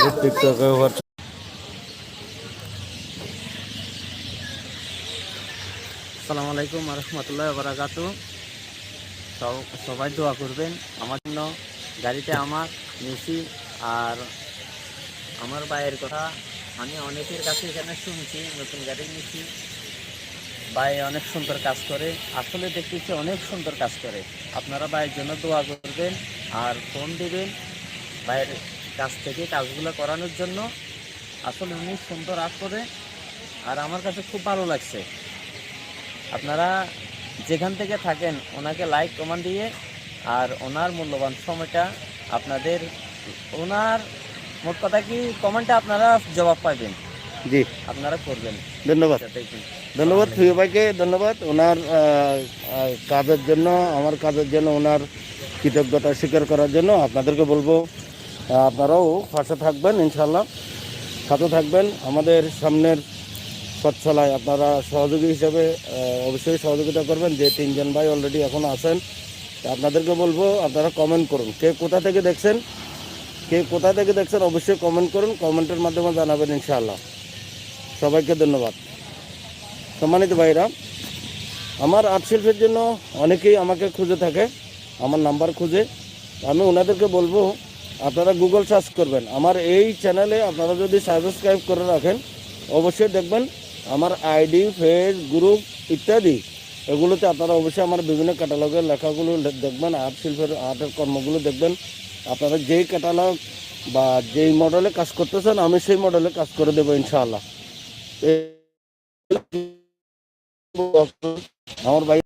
টিকটকে আসসালামু আলাইকুম রহমতুল্লাহি ওয়া বারাকাতুহু। সবাই দোয়া করবেন আমার জন্য। গাড়িতে আমার নিছি, আর আমার ভাইয়ের কথা আমি অনেকের কাছে এখানে শুনছি, নতুন গাড়ি নিছি, ভাই অনেক সুন্দর কাজ করে। আসলে দেখতেছি অনেক সুন্দর কাজ করে। আপনারা ভাইয়ের জন্য দোয়া করবেন আর ফোন দিবেন ভাইয়ের কাছ থেকে কাজগুলো করানোর জন্য। আসলে উনি সুন্দর কাজ করে, আর আমার কাছে খুব ভালো লাগছে। আপনারা যেখান থেকে থাকেন ওনাকে লাইক কমেন্ট দিয়ে আর ওনার মূল্যবান সময়টা আপনাদের, ওনার মোট কথা কি কমেন্টে আপনারা জবাব পাবেন, জি আপনারা করবেন। ধন্যবাদ। দেখুন, ধন্যবাদ প্রিয় ভাইকে, ধন্যবাদ ওনার কাজের জন্য, আমার কাজের জন্য ওনার কৃতজ্ঞতা স্বীকার করার জন্য। আপনাদেরকে বলবো আপনারাও পাশে থাকবেন, ইনশাল্লাহ সাথে থাকবেন আমাদের সামনের পথ চলায়। আপনারা সহযোগী হিসেবে অবশ্যই সহযোগিতা করবেন। যে তিনজন ভাই অলরেডি এখন আছেন, আপনাদেরকে বলবো আপনারা কমেন্ট করুন, কে কোথা থেকে দেখছেন, অবশ্যই কমেন্ট করুন। কমেন্টের মাধ্যমে জানাবেন ইনশাআল্লাহ। সবাইকে ধন্যবাদ। সম্মানিত ভাইরা, আমার আর্ট শিল্পের জন্য অনেকেই আমাকে খুঁজে থাকে, আমার নাম্বার খুঁজে। আমি ওনাদেরকে বলবো আপনারা গুগল সার্চ করবেন আমার এই চ্যানেলে। আপনারা যদি সাবস্ক্রাইব করে রাখেন অবশ্যই দেখবেন আমার আইডি, ফেস, গ্রুপ ইত্যাদি এগুলোতে আপনারা অবশ্যই আমার বিভিন্ন ক্যাটালগের লেখাগুলো দেখবেন, আর্ট শিল্পের আর্টের কর্মগুলো দেখবেন। আপনারা যেই ক্যাটালগ বা যেই মডেলে কাজ করতেছেন আমি সেই মডেলে কাজ করে দেবো ইনশাআল্লাহ। আমার ভাই